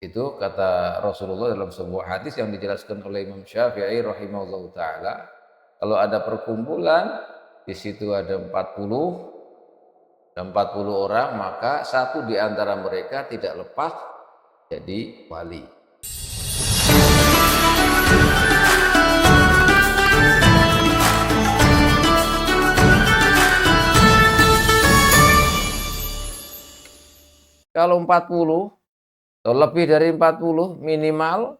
Itu kata Rasulullah dalam sebuah hadis yang dijelaskan oleh Imam Syafi'i rahimahullahu taala, kalau ada perkumpulan di situ ada 40 dan 40 orang, maka satu di antara mereka tidak lepas jadi wali. Kalau 40 atau lebih dari 40 minimal,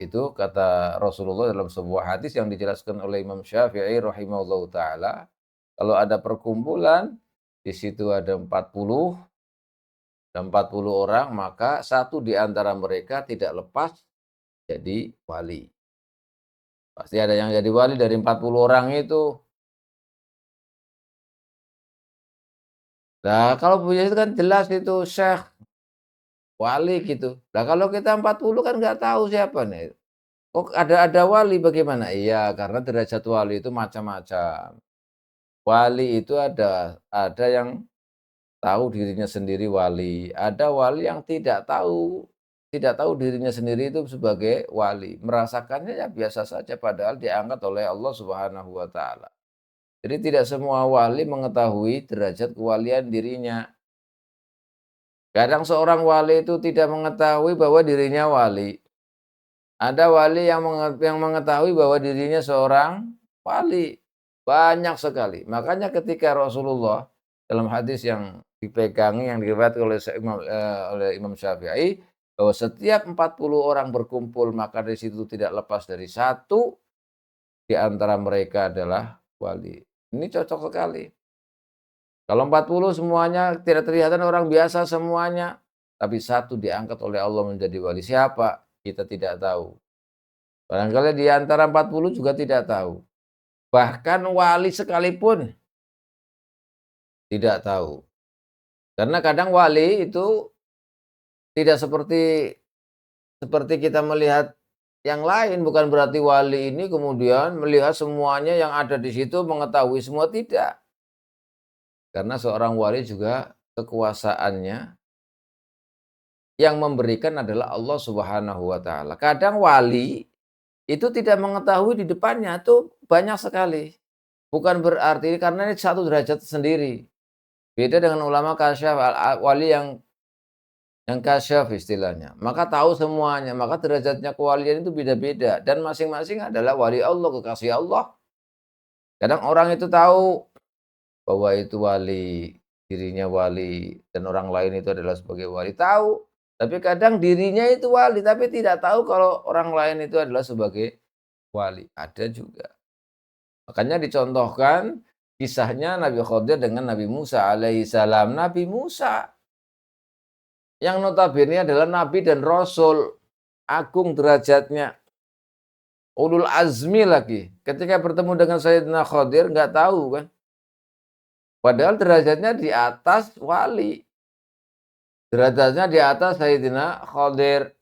itu kata Rasulullah dalam sebuah hadis yang dijelaskan oleh Imam Syafi'i rahimahullahu taala, kalau ada perkumpulan di situ ada 40 dan 40 orang, maka satu di antara mereka tidak lepas jadi wali. Pasti ada yang jadi wali dari 40 orang itu. Nah, kalau punya itu kan jelas itu syekh, wali gitu. Nah, kalau kita 40 kan nggak tahu siapa nih. Oh, ada wali bagaimana? Iya, karena derajat wali itu macam-macam. Wali itu ada yang tahu dirinya sendiri wali, ada wali yang tidak tahu dirinya sendiri itu sebagai wali, merasakannya ya biasa saja padahal diangkat oleh Allah Subhanahu wa taala. Jadi tidak semua wali mengetahui derajat kewalian dirinya. Kadang seorang wali itu tidak mengetahui bahwa dirinya wali. Ada wali yang mengetahui bahwa dirinya seorang wali, banyak sekali. Makanya ketika Rasulullah dalam hadis yang dipegangi, yang diriwayatkan oleh Imam Syafi'i, bahwa setiap 40 orang berkumpul, maka dari situ tidak lepas dari satu di antara mereka adalah wali. Ini cocok sekali. Kalau 40 semuanya tidak kelihatan orang biasa semuanya, tapi satu diangkat oleh Allah menjadi wali. Siapa? Kita tidak tahu. Barangkali di antara 40 juga tidak tahu. Bahkan wali sekalipun tidak tahu. Karena kadang wali itu tidak seperti seperti kita melihat yang lain, bukan berarti wali ini kemudian melihat semuanya yang ada di situ, mengetahui semua, tidak. Karena seorang wali juga kekuasaannya yang memberikan adalah Allah Subhanahu wa taala. Kadang wali itu tidak mengetahui di depannya tuh banyak sekali. Bukan berarti karena ini satu derajat sendiri. Beda dengan ulama kasyaf, wali yang kasyaf istilahnya. Maka tahu semuanya, maka derajatnya kewalian itu beda-beda dan masing-masing adalah wali Allah, kekasih Allah. Kadang orang itu tahu bahwa itu wali, dirinya wali dan orang lain itu adalah sebagai wali, tahu. Tapi kadang dirinya itu wali tapi tidak tahu kalau orang lain itu adalah sebagai wali, ada juga. Makanya dicontohkan kisahnya Nabi Khidir dengan Nabi Musa alaihissalam. Nabi Musa yang notabene adalah nabi dan rasul, agung derajatnya, ulul azmi lagi. Ketika bertemu dengan Sayyidina Khidir nggak tahu kan, padahal derajatnya di atas wali, derajatnya di atas Sayyidina Khidir.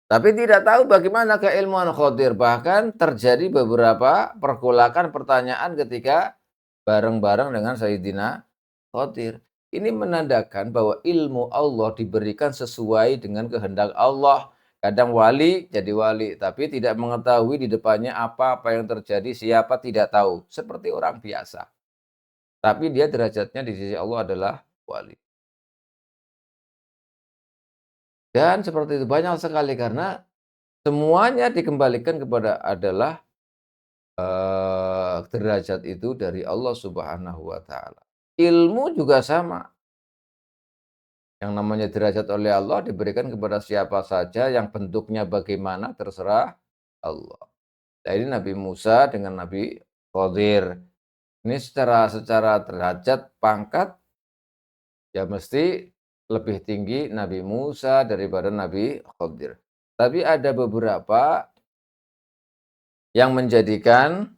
Tapi tidak tahu bagaimana keilmuan Khidir, bahkan terjadi beberapa pergolakan pertanyaan ketika bareng-bareng dengan Sayyidina Khidir. Ini menandakan bahwa ilmu Allah diberikan sesuai dengan kehendak Allah. Kadang wali jadi wali, tapi tidak mengetahui di depannya apa yang terjadi, siapa tidak tahu. Seperti orang biasa. Tapi dia derajatnya di sisi Allah adalah wali. Dan seperti itu banyak sekali karena semuanya dikembalikan kepada adalah derajat itu dari Allah Subhanahu wa taala. Ilmu juga sama. Yang namanya derajat oleh Allah diberikan kepada siapa saja, yang bentuknya bagaimana terserah Allah. Nah, ini Nabi Musa dengan Nabi Khidir. Ini secara derajat pangkat ya mesti lebih tinggi Nabi Musa daripada Nabi Khidir. Tapi ada beberapa yang menjadikan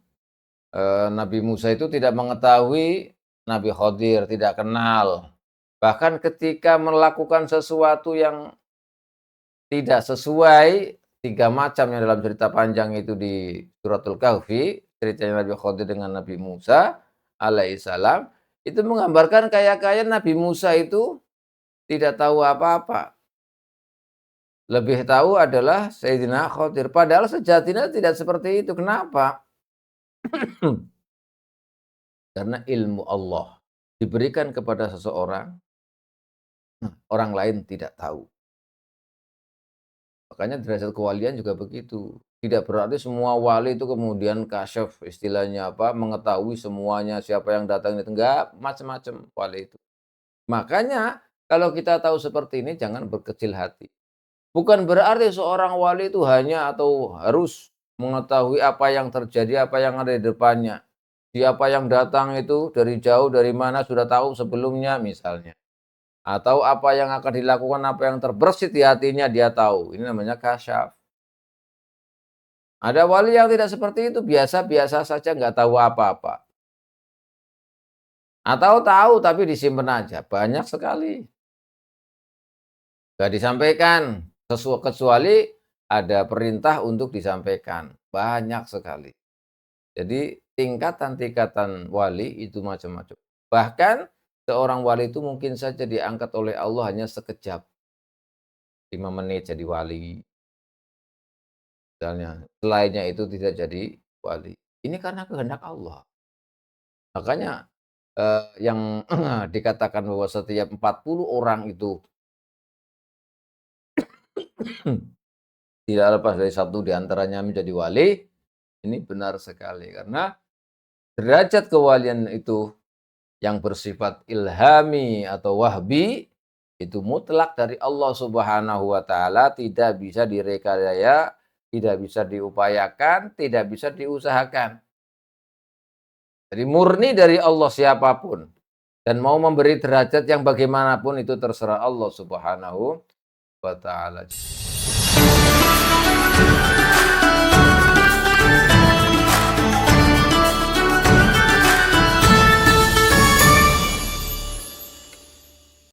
Nabi Musa itu tidak mengetahui Nabi Khidir, tidak kenal. Bahkan ketika melakukan sesuatu yang tidak sesuai, 3 macam yang dalam cerita panjang itu di Suratul Kahfi, ceritanya Nabi Khidir dengan Nabi Musa alaihissalam, itu menggambarkan kayak Nabi Musa itu tidak tahu apa-apa. Lebih tahu adalah Sayyidina Khadir. Padahal sejatinya tidak seperti itu. Kenapa? Karena ilmu Allah diberikan kepada seseorang, orang lain tidak tahu. Makanya derajat kewalian juga begitu. Tidak berarti semua wali itu kemudian kasyaf, istilahnya apa, mengetahui semuanya, siapa yang datang itu. Enggak, macam-macam wali itu. Makanya kalau kita tahu seperti ini jangan berkecil hati. Bukan berarti seorang wali itu hanya atau harus mengetahui apa yang terjadi, apa yang ada di depannya. Siapa yang datang itu dari jauh, dari mana sudah tahu sebelumnya misalnya. Atau apa yang akan dilakukan, apa yang terbersit di hatinya dia tahu. Ini namanya kasyaf. Ada wali yang tidak seperti itu, biasa-biasa saja, nggak tahu apa-apa. Atau tahu tapi disimpan aja, banyak sekali. Nggak disampaikan, kecuali ada perintah untuk disampaikan. Banyak sekali. Jadi tingkatan-tingkatan wali itu macam-macam. Bahkan seorang wali itu mungkin saja diangkat oleh Allah hanya sekejap. 5 menit jadi wali. Misalnya, selainnya itu tidak jadi wali. Ini karena kehendak Allah. Makanya yang dikatakan bahwa setiap 40 orang itu tidak lepas dari satu di antaranya menjadi wali, ini benar sekali. Karena derajat kewalian itu yang bersifat ilhami atau wahbi, itu mutlak dari Allah Subhanahu wa taala, tidak bisa direkayasa, tidak bisa diupayakan, tidak bisa diusahakan. Jadi murni dari Allah siapapun. Dan mau memberi derajat yang bagaimanapun itu terserah Allah Subhanahu wa taala.